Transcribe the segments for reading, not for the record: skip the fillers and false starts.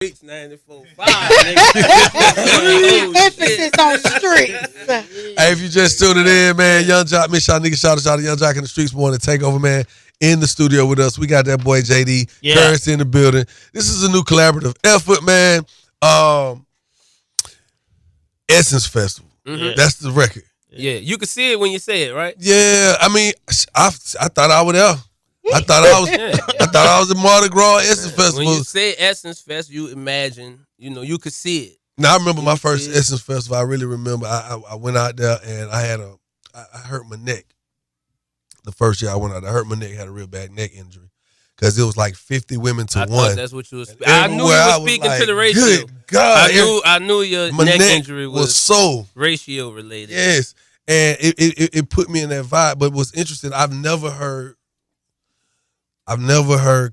Streets 94.5, nigga. Emphasis on streets. Hey, if you just tuned it in, man, Young Jock, Miss Y'all niggas, shout out to Young Jock in the streets, want to take over, man. In the studio with us, we got that boy JD Currency in the building. This is a new collaborative effort, man. Essence Festival. Mm-hmm. That's the record. Yeah, you can see it when you say it, right? Yeah, I mean, I thought I was there. I thought I was at Mardi Gras Essence Festival. When you say Essence Fest, you imagine, you could see it. Now I remember my first Essence Festival. I really remember. I went out there and I hurt my neck. The first year I went out, I hurt my neck. Had a real bad neck injury because it was like 50 women to one. That's what you was. I knew you were speaking to the ratio. Good God, I knew your neck injury was so ratio related. Yes, and it put me in that vibe. But what's interesting, I've never heard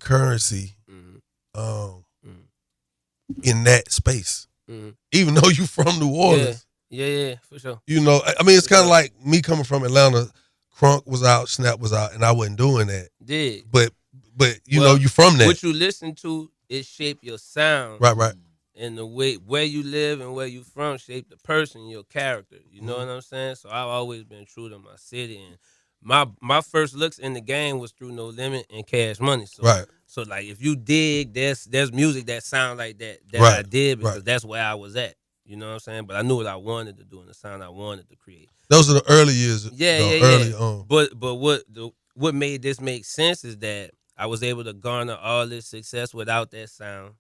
Currency in that space. Mm-hmm. Even though you from New Orleans. Yeah, for sure. I mean, it's kind of like me coming from Atlanta. Crunk was out, Snap was out, and I wasn't doing that. But you from that. What you listen to, it shape your sound. Right. And the way where you live and where you from shape the person, your character. You know what I'm saying? So I've always been true to my city, and my first looks in the game was through No Limit and Cash Money. So, right. So like if you dig, there's music that sound like that right. I did because that's where I was at. You know what I'm saying? But I knew what I wanted to do and the sound I wanted to create. Those are the early years. Early on. But what made this make sense is that I was able to garner all this success without that sound,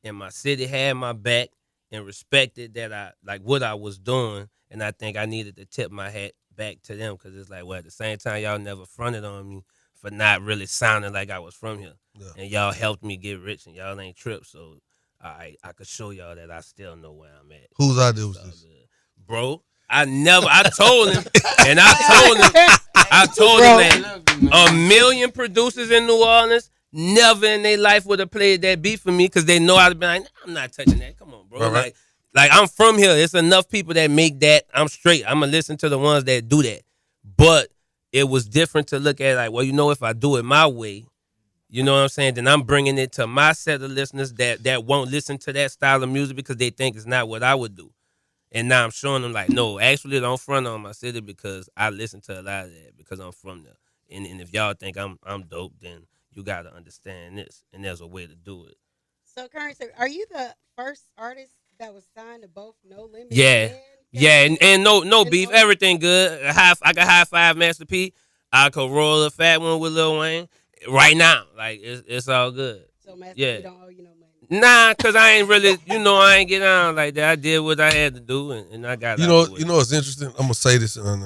and my city had my back and respected that I like what I was doing, and I think I needed to tip my hat back to them because it's like, well, at the same time, y'all never fronted on me for not really sounding like I was from here, and y'all helped me get rich, and y'all ain't tripped, so I could show y'all that I still know where I'm at. Whose idea was this? Bro, I told him, and I told him that a million producers in New Orleans never in their life would have played that beat for me because they know I'd have been like, I'm not touching that. Come on, bro. Right. Like I'm from here. It's enough people that make that. I'm straight. I'm going to listen to the ones that do that. But it was different to look at like, well, if I do it my way, you know what I'm saying, then I'm bringing it to my set of listeners that won't listen to that style of music because they think it's not what I would do. And now I'm showing them like, no, actually don't front on my city because I listen to a lot of that because I'm from there. And if y'all think I'm dope, then you got to understand this. And there's a way to do it. So, Currency, are you the first artist that was signed to both No Limit? And no beef. Everything good. I got high five Master P. I could roll a fat one with Lil Wayne right now. Like, it's all good. So, Master P don't owe you no money? Nah, because I ain't really, I ain't get on like that. I did what I had to do, and I got You know it's interesting? I'm going to say this and,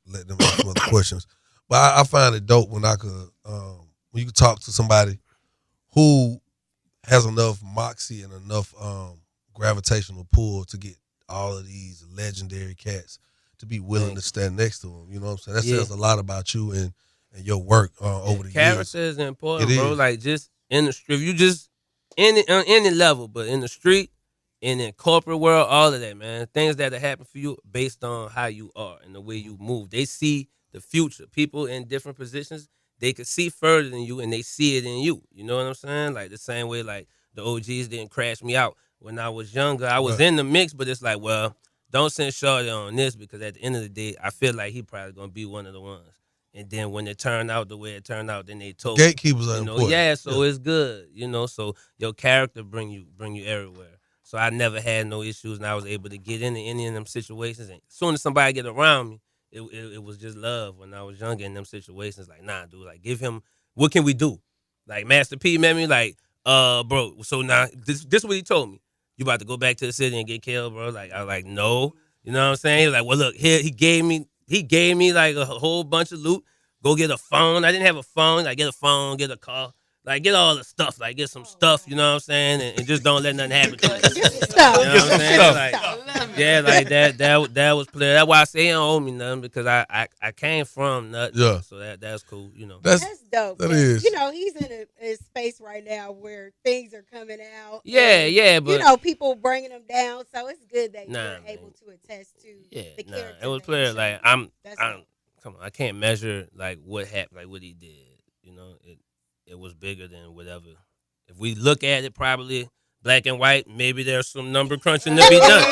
let them ask some other questions. But I find it dope when I could, when you could talk to somebody who has enough moxie and enough gravitational pull to get all of these legendary cats to be willing to stand next to them. You know what I'm saying? That says a lot about you and your work over the years. Character is important, bro. Like, just in the street, if you just, on any level, but in the street, in the corporate world, all of that, man. Things that happen for you based on how you are and the way you move. They see the future. People in different positions, they could see further than you and they see it in you. You know what I'm saying? Like the same way like the OGs didn't crash me out when I was younger. I was in the mix, but it's like, well, don't send Shorty on this because at the end of the day, I feel like he probably going to be one of the ones. And then when it turned out the way it turned out, then they told gatekeepers are important. It's good, so your character bring you everywhere. So I never had no issues, and I was able to get into any of them situations. And as soon as somebody get around me, it was just love when I was younger in them situations. Like, nah, dude, like give him, what can we do? Like Master P met me like, bro, so now this is what he told me. You about to go back to the city and get killed, bro? Like I was like, no. You know what I'm saying? He was like, well, look, here he gave me like a whole bunch of loot. Go get a phone. I didn't have a phone. Like get a phone, get a car. Like get all the stuff. Like get some stuff, you know what I'm saying? And just don't let nothing happen to you. You know what I'm saying? Like that was clear. That's why I say he don't owe me nothing because I came from nothing. Yeah. So that's cool, That's dope. That is. He's in a space right now where things are coming out. Yeah, but people bringing them down. So it's good that you're able to attest to the character. It was clear. Like I'm come on, I can't measure like what happened, like what he did. It was bigger than whatever. If we look at it, probably black and white, maybe there's some number crunching to be done.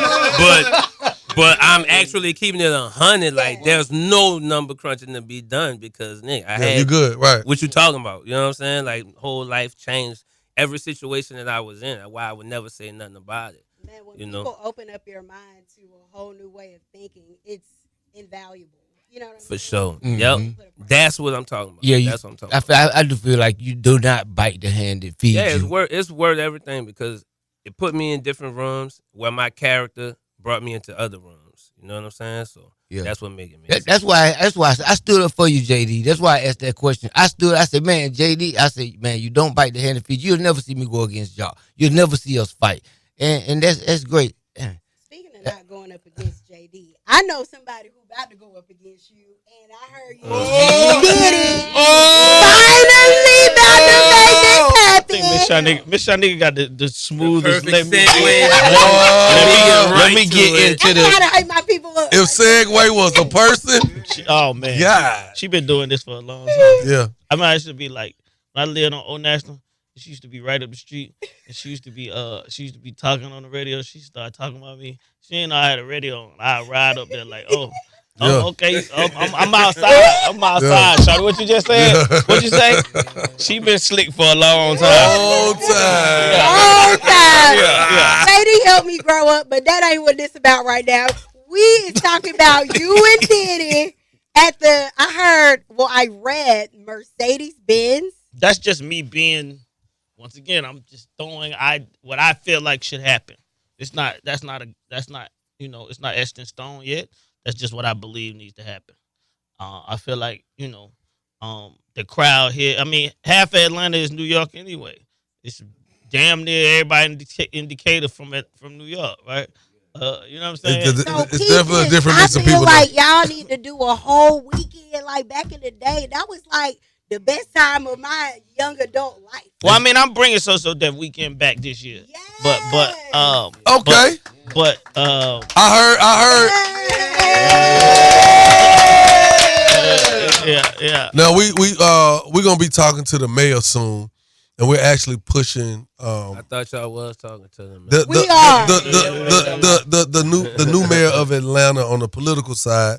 But I'm actually keeping it 100. Like there's no number crunching to be done because Nick, I had you good, right? what you talking about. You know what I'm saying? Like whole life changed. Every situation that I was in, why I would never say nothing about it. Man, when You people know? open up your mind to a whole new way of thinking, it's invaluable. You know what I mean? For sure. Mhm. Yep. That's what I'm talking about. Yeah, That's what I'm talking about. I do feel like you do not bite the hand that feeds Yeah, you. it's worth everything because it put me in different rooms where my character brought me into other rooms. You know what I'm saying? So Yeah. that's what made it make sense. That's why I stood up for you, JD. That's why I asked that question. I said, man, JD, I said, man, you don't bite the hand that feeds you. You'll never see me go against y'all. You'll never see us fight. And that's great. Speaking of not going up against JD, I know somebody who about to go up against you, and I heard you Diddy finally about to make this I happen. think Miss Shanika got the smoothest. Perfect Let me get to it. into I know how the. to hype my people up. If Segway was a person, Oh man, God, she been doing this for a long time. yeah. I mean, I used to be like when I lived on Old National. She used to be right up the street, and she used to be talking on the radio. She started talking about me. She didn't know I had a radio on. I ride up there like, oh, Yeah. okay, I'm outside. I'm outside. Shawty, what you just said? Yeah. What you say? She been slick for a long time. Whole time. All time. Yeah. Lady helped me grow up, but that ain't what this about right now. We is talking about you and Diddy at the, I read Mercedes Benz. That's just me being. Once again, I'm just throwing what I feel like should happen. It's not it's not etched in stone yet. That's just what I believe needs to happen. I feel like the crowd here. I mean, half of Atlanta is New York anyway. It's damn near everybody in Decatur from New York, right? You know what I'm saying? It's Keith, definitely a different I mix of feel people. like y'all need to do a whole weekend like back in the day. That was like the best time of my young adult life. Well, I mean, I'm bringing So that weekend back this year. Yes. Okay. But I heard. yeah. Now we're gonna be talking to the mayor soon, and we're actually pushing. I thought y'all was talking to them. The, We are. the new mayor of Atlanta on the political side.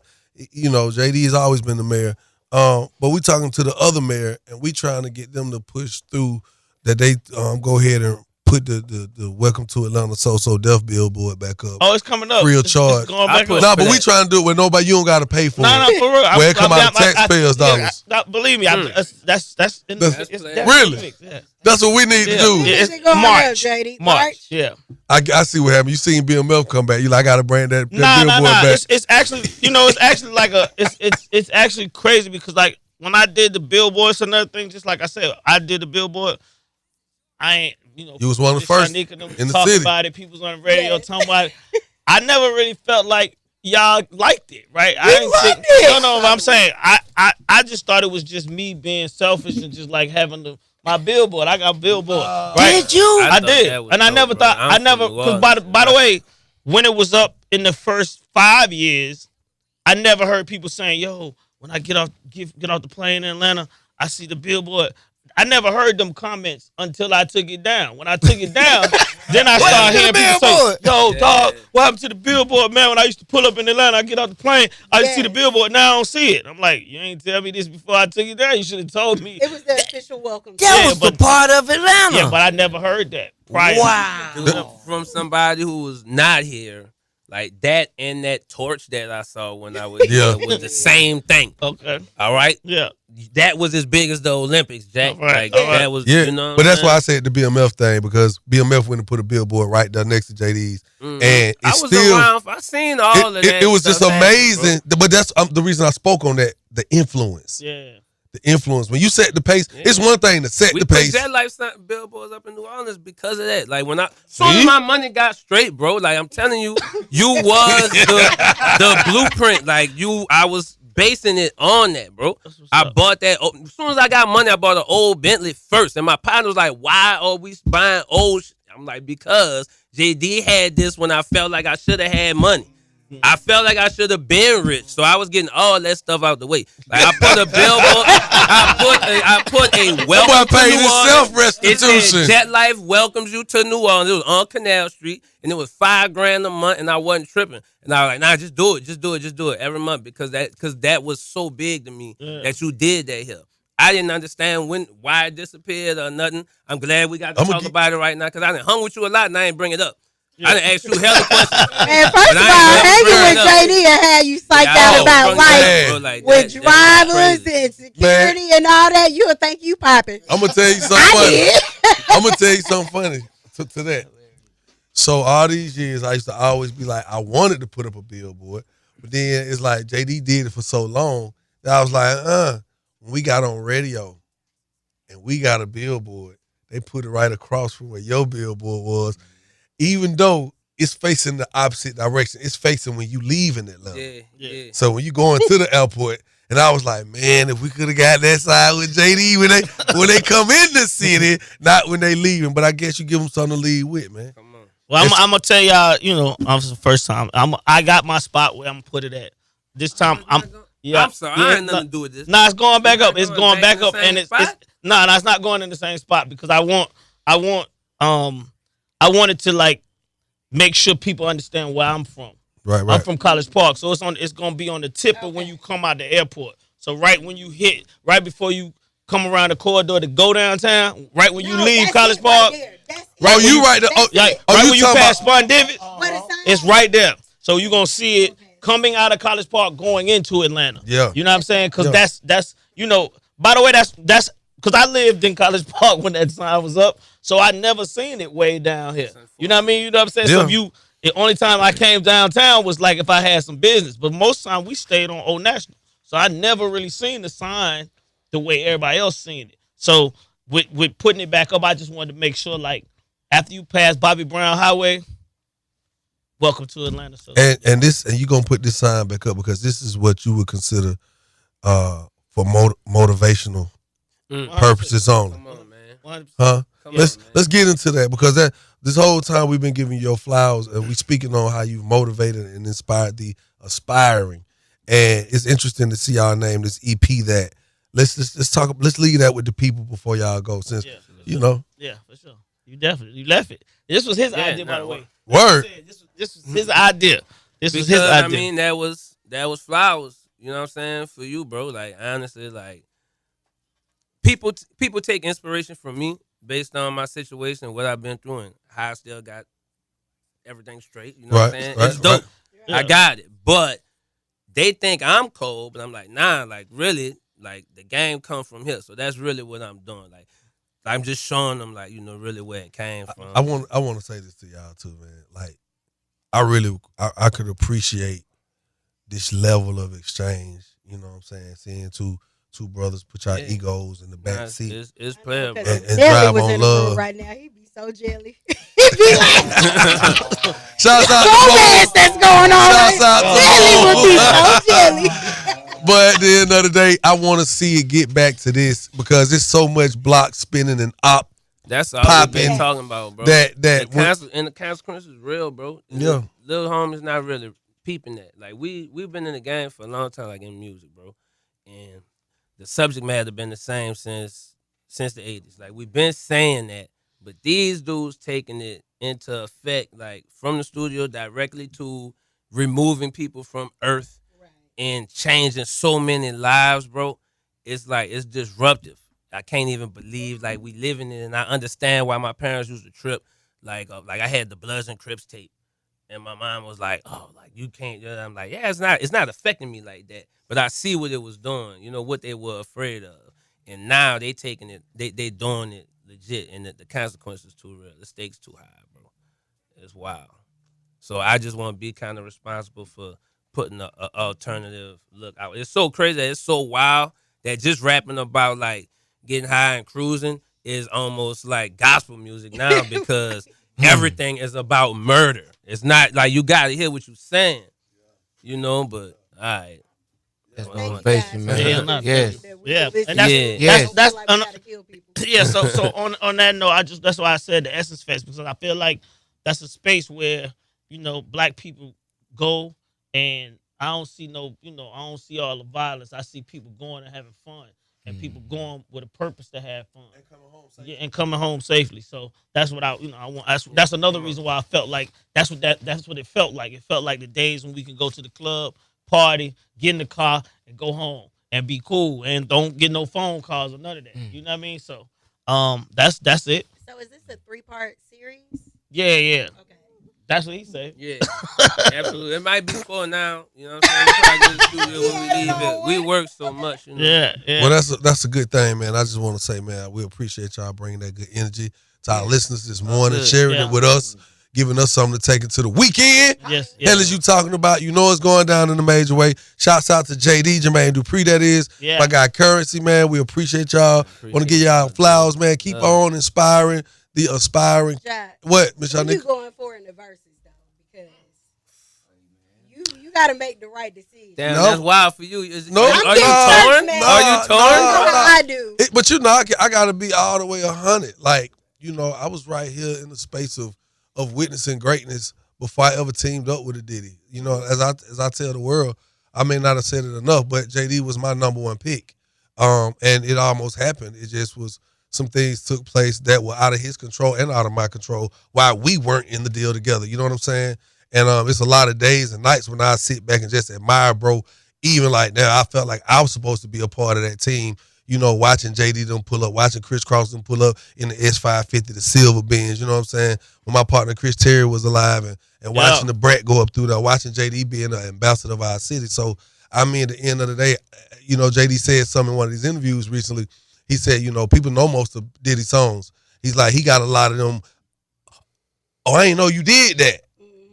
You know, JD has always been the mayor. But we talking to the other mayor, and we trying to get them to push through that they go ahead and put the Welcome to Atlanta So Deaf billboard back up. Oh, it's coming up. Free of It's charge. going I back put- up. Nah, but we trying to do it with nobody. You don't got to pay for No, it. for real. Where it come out of taxpayers' dollars. Believe me, That's- it's really? yeah. That's what we need to do. Yeah. When's it going March. up, JD? March. Yeah. I see what happened. You seen BMF come back. You like, I got to bring that billboard Nah. back. It's actually, it's actually like it's actually crazy because like when I did the billboards, another thing, just like I said, I did the billboard. I ain't, You was one of the first in the talk city. about it. People's on the radio Yeah. talking about it. I never really felt like y'all liked it, right? I didn't loved it. No, but I'm saying I just thought it was just me being selfish and just like having my billboard. I got billboard, right? Did you? I thought did, that was and I dope, never bro. thought I'm from New because Orleans. by the way, when it was up in the first 5 years, I never heard people saying, "Yo, when I get off the plane in Atlanta, I see the billboard." I never heard them comments until I took it down. When I took it down, then I started hearing people say, "Yo, dog, what happened to the billboard, man? When I used to pull up in Atlanta, I get off the plane, I used to see the billboard. Now I don't see it." I'm like, "You ain't tell me this before I took it down. You should have told me." It was the official welcome. That Yeah, was the but- part of Atlanta. Yeah, but I never heard that prior. Wow. From somebody who was not here, like that and that torch that I saw when I was Yeah. here was the same thing. Okay. All right, Yeah. that was as big as the Olympics, Jack. All right, Like all right. that was, Yeah, you know. but that's why I said the BMF thing, because BMF went and put a billboard right there next to JD's, and I it's was still around. I seen all of that. it was just stuff happen, amazing. But that's the reason I spoke on that. The influence, Yeah. the influence. When you set the pace, Yeah. it's one thing to set We the put pace. that lifestyle billboards up in New Orleans because of that. Like when soon as my money got straight, bro. Like I'm telling you, you was the blueprint. Like I was basing it on that, bro. That's what's I up. bought that. As soon as I got money, I bought an old Bentley first. And my partner was like, "Why are we buying old?" I'm like, because JD had this when I felt like I should have had money. I felt like I should have been rich, so I was getting all that stuff out the way. Like I put a billboard, I put a welcome Boy to paid New his Orleans. It self-restitution. said Jet Life welcomes you to New Orleans. It was on Canal Street, and it was $5,000 a month, and I wasn't tripping. And I was like, nah, just do it every month because that was so big to me that you did that here. I didn't understand why it disappeared or nothing. I'm glad we got to talk about it right now because I done hung with you a lot and I ain't bring it up. I done asked you hella questions. Man, first of all, hanging with JD and had you psyched out about life with drivers and security and all that. You would think you popping. I'm gonna tell you something funny. I'm gonna tell you something funny to that. So all these years, I used to always be like, I wanted to put up a billboard, but then it's like JD did it for so long that I was like, when we got on radio and we got a billboard, they put it right across from where your billboard was. Even though it's facing the opposite direction, it's facing when you leaving Atlanta. Yeah. So when you going to the airport, and I was like, man, if we could have got that side with JD when they come in the city, not when they leaving. But I guess you give them something to leave with, man. Come on. Well, I'm gonna tell y'all, this is the first time I got my spot where I'm gonna put it at. This time I'm sorry, I ain't nothing to do with this. Nah, it's going back up. It's going back up, and it's spot? no, it's not going in the same spot because I wanted to like make sure people understand where I'm from. Right. I'm from College Park, so it's gonna be on the tip of when you come out the airport. So right before you come around the corridor to go downtown, right when you leave College Park, right when you pass Spun Divot, it's right there. So you're gonna see it coming out of College Park going into Atlanta. Yeah. You know what I'm saying? Because that's by the way, that's because I lived in College Park when that sign was up, so I never seen it way down here. You know what I mean? You know what I'm saying? Yeah. So the only time I came downtown was like if I had some business, but most time we stayed on Old National, so I never really seen the sign the way everybody else seen it. So with putting it back up, I just wanted to make sure, like, after you pass Bobby Brown Highway, welcome to Atlanta. So and you're gonna put this sign back up because this is what you would consider for motivational purposes only. Come on, man. Huh? Come Let's on, man. let's get into that because this whole time we've been giving you your flowers and we speaking on how you've motivated and inspired the aspiring. And it's interesting to see y'all name this EP that. Let's talk. Let's leave that with the people before y'all go. Since Yeah, for sure. You left it. This was his idea, by the way. Word. This was his idea. This was his Because, idea. I mean, that was flowers. You know what I'm saying? For you, bro. Like, honestly, like, people take inspiration from me based on my situation, what I've been through, and how I still got everything straight. You know what I'm saying? It's dope. Yeah. I got it. But they think I'm cold, but I'm like, nah, like, really, like, the game come from here. So that's really what I'm doing. Like, I'm just showing them, like, really where it came from. I want to say this to y'all too, man. Like, I could appreciate this level of exchange. You know what I'm saying? Seeing two brothers put your egos in the back seat. It's player, bro. And drive was on in the love. room right now. He'd be so jelly. He'd be like, Shouts out romance that's going on. Shouts out to Jelly Mo. would be so jelly. But at the end of the day, I want to see it get back to this because there's so much block spinning and op. That's all Poppin'. we've been talking about, bro. That And the consequence is real, bro. Yeah. Little homies not really peeping that. Like, we've been in the game for a long time, like in music, bro. And the subject matter been the same since the 80s. Like, we've been saying that, but these dudes taking it into effect, like, from the studio directly to removing people from Earth and changing so many lives, bro. It's like, it's disruptive. I can't even believe, like, we living in it, and I understand why my parents used to trip. Like I had the Bloods and Crips tape, and my mom was like, "Oh, like, you can't." I'm like, "Yeah, it's not affecting me like that." But I see what it was doing, what they were afraid of, and now they taking it, they doing it legit, and the consequences too real, the stakes too high, bro. It's wild. So I just want to be kind of responsible for putting a alternative look out. It's so crazy, it's so wild that just rapping about, like, getting high and cruising is almost like gospel music now because everything is about murder. It's not like you got to hear what you're saying, but all right. That's motivation, man. Yeah, Yes. Yeah, and Yeah. So on that note, that's why I said the Essence Fest, because I feel like that's a space where Black people go and I don't see I don't see all the violence. I see people going and having fun, and people going with a purpose to have fun. And coming home safely. Yeah, and coming home safely. So that's what I want. That's another reason why I felt like that's what it felt like. It felt like the days when we can go to the club, party, get in the car, and go home and be cool and don't get no phone calls or none of that. You know what I mean? So that's it. So is this a 3-part series? Yeah. Okay. That's what he said. Yeah, absolutely. It might be 4 now. You know what I'm saying? We probably go to the studio when we leave it. We work so much. You know? Yeah. Well, that's a good thing, man. I just want to say, man, we appreciate y'all bringing that good energy to our listeners this morning, sharing it with us, giving us something to take into the weekend. Yes. Hell is you talking about? You know it's going down in a major way. Shouts out to JD, Jermaine Dupri, that is. Yeah. My guy Currency, man. We appreciate y'all. Want to give y'all flowers, man. Keep on inspiring the aspiring. Jack, What, Miss what you Shanika? going for in the verses, though? Because you got to make the right decision. Damn, No. that's wild for you. No. Are you I'm getting torn? church, man. Are you No, torn? no. I do. But I got to be all the way 100. Like, I was right here in the space of witnessing greatness before I ever teamed up with a Diddy. As I tell the world, I may not have said it enough, but JD was my number one pick. And it almost happened. It just was some things took place that were out of his control and out of my control while we weren't in the deal together. You know what I'm saying? And it's a lot of days and nights when I sit back and just admire, bro. Even like now, I felt like I was supposed to be a part of that team. Watching JD them pull up, watching Chris Cross them pull up in the S550, the silver Benz, you know what I'm saying? When my partner Chris Terry was alive and watching the Brat go up through there, watching JD being an ambassador of our city. So, I mean, at the end of the day, JD said something in one of these interviews recently. He said, people know most of Diddy's songs. He's like, he got a lot of them. Oh, I didn't know you did that.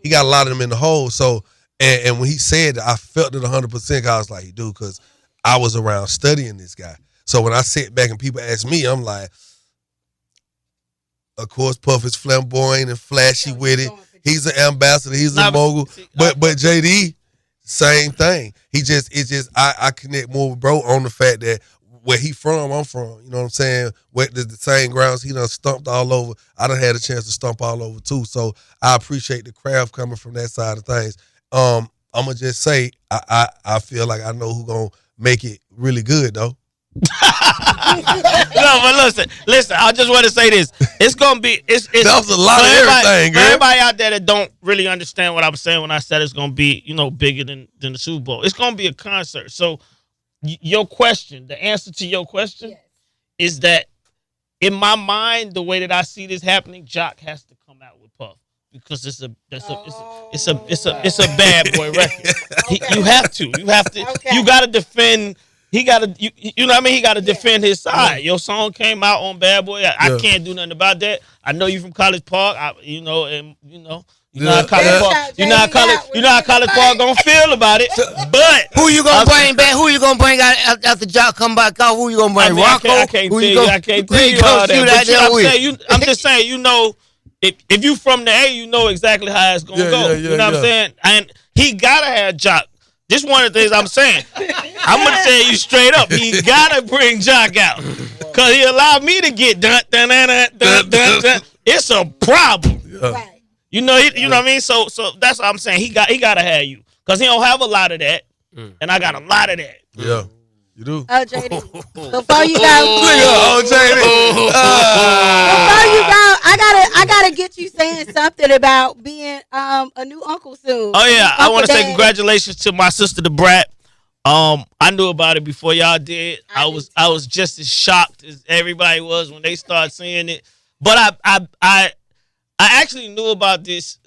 He got a lot of them in the hole. So, and when he said that, I felt it 100% because I was like, dude, because I was around studying this guy. So when I sit back and people ask me, I'm like, of course, Puff is flamboyant and flashy with it. He's an ambassador. He's a mogul. But JD, same thing. I connect more with bro on the fact that where he from, I'm from. You know what I'm saying? Where the same grounds he done stumped all over. I done had a chance to stump all over too. So I appreciate the craft coming from that side of things. I'm gonna just say I feel like I know who gonna make it really good though. No, but listen. I just want to say this. It's gonna be. It's That was a lot of everything, for girl. everybody out there that don't really understand what I'm saying when I said it's gonna be, bigger than the Super Bowl. It's gonna be a concert. So your question, the answer to your question, is that in my mind, the way that I see this happening, Jock has to come out with Puff because it's a bad boy record. You have to. Okay. You got to defend. He got to, you know what I mean? He got to defend his side. Your song came out on Bad Boy. I can't do nothing about that. I know you from College Park. You know how College Park. You know how College Park gonna feel about it. But Who you gonna bring back? Who you gonna bring out after Jock come back out? Who you gonna bring? Rocco? I can't tell you all that. But I'm just saying, if you from the A, you know exactly how it's gonna go. You know what I'm saying? And he gotta have Jock. This one of the things I'm saying. I'm gonna tell you straight up. He gotta bring Jock out, cause he allowed me to get dun. It's a problem. Right. You know what I mean. So that's what I'm saying. He gotta have you, cause he don't have a lot of that, and I got a lot of that. Yeah, you do. JD, before you go, before you go, I gotta get you saying something about being a new uncle soon. Oh yeah, I want to say Dad. congratulations to my sister, the Brat. I knew about it before y'all did. I was just as shocked as everybody was when they started seeing it. But I actually knew about this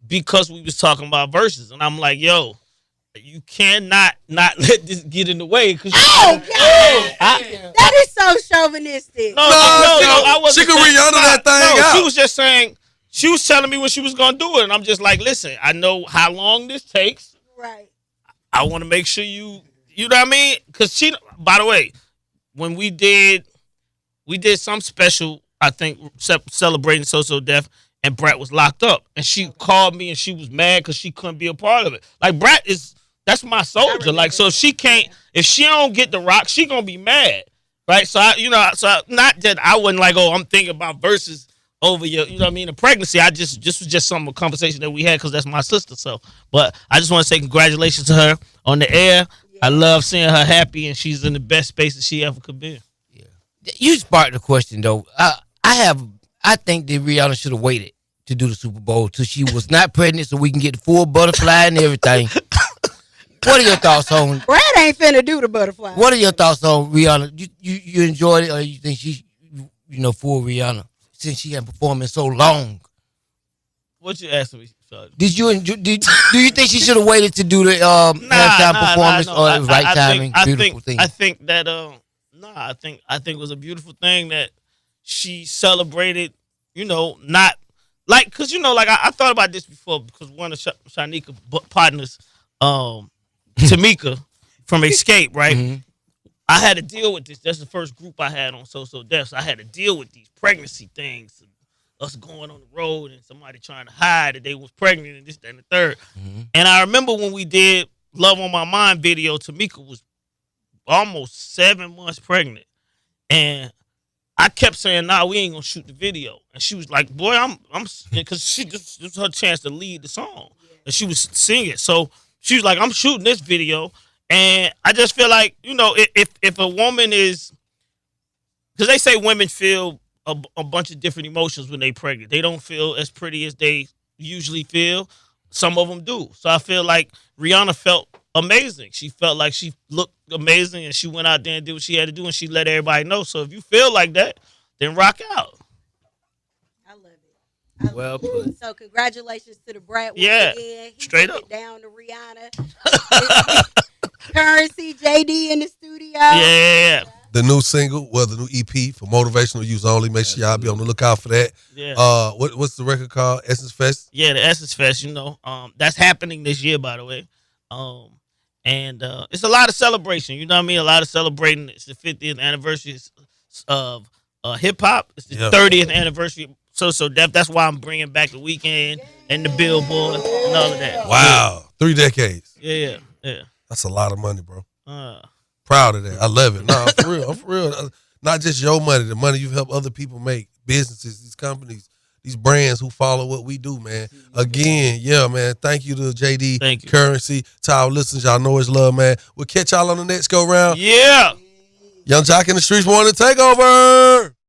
because we was talking about verses, and I'm like, yo, you cannot not let this get in the way. God, that is so chauvinistic. No, I wasn't. She could re-under that thing out. She was just saying. She was telling me when she was gonna do it, and I'm just like, listen, I know how long this takes. Right. I want to make sure you know what I mean? Because she, by the way, when we did some special, I think, celebrating So Deaf, and Brat was locked up. And she called me and she was mad because she couldn't be a part of it. Like, Brat that's my soldier. Like, so if she don't get the rock, she going to be mad. Right? So, not that I wasn't like, I'm thinking about verses over your, you know what I mean, the pregnancy. I just was just some conversation that we had because that's my sister. So, but I just want to say congratulations to her on the air. Yeah. I love seeing her happy and she's in the best space that she ever could be. You sparked the question though. I think that Rihanna should have waited to do the Super Bowl till she was not pregnant, so we can get the full butterfly and everything. What are your thoughts on? Brad ain't finna do the butterfly. What are your thoughts on Rihanna? You enjoyed it, or you think she, for Rihanna since she had performing so long? What you asking me? Sorry. Did you enjoy? Do you think she should have waited to do the halftime performance, or it was right timing? Beautiful thing. I think that I think it was a beautiful thing that she celebrated. Not like because like I thought about this before because one of Shanika partners, Tamika from Escape, right? Mm-hmm. I had to deal with this. That's the first group I had on So Deaf. So I had to deal with these pregnancy things. Us going on the road and somebody trying to hide that they was pregnant and this, that, and the third. Mm-hmm. And I remember when we did Love on My Mind video, Tamika was almost 7 months pregnant. And I kept saying, nah, we ain't gonna shoot the video. And she was like, boy, I'm because this was her chance to lead the song. And she was singing. So she was like, I'm shooting this video. And I just feel like, if a woman is, because they say women feel a bunch of different emotions when they pregnant. They don't feel as pretty as they usually feel. Some of them do. So I feel like Rihanna felt amazing. She felt like she looked amazing and she went out there and did what she had to do and she let everybody know. So if you feel like that, then rock out. I love it. Well put. So congratulations to the Brat. Yeah, again. He straight took up. it down to Rihanna. Currency, JD in the studio. Yeah. The new single, the new EP for motivational use only. Make sure y'all be on the lookout for that. Yeah. What's the record called? Essence Fest. Yeah, the Essence Fest, that's happening this year, by the way. And it's a lot of celebration, you know what I mean? A lot of celebrating. It's the 50th anniversary of hip hop. It's the 30th anniversary. So that's why I'm bringing back the Weekend and the Billboard and all of that. Wow, 3 decades. Yeah. That's a lot of money, bro. Uh, Proud of that. I love it. No, I'm for real. Not just your money, the money you've helped other people make, businesses, these companies, these brands who follow what we do, man. Again, man, thank you to JD Thank you. Currency, to our listeners. Y'all know it's love, man. We'll catch y'all on the next go round. yeah. Young Jock in the Streets wanting to take over.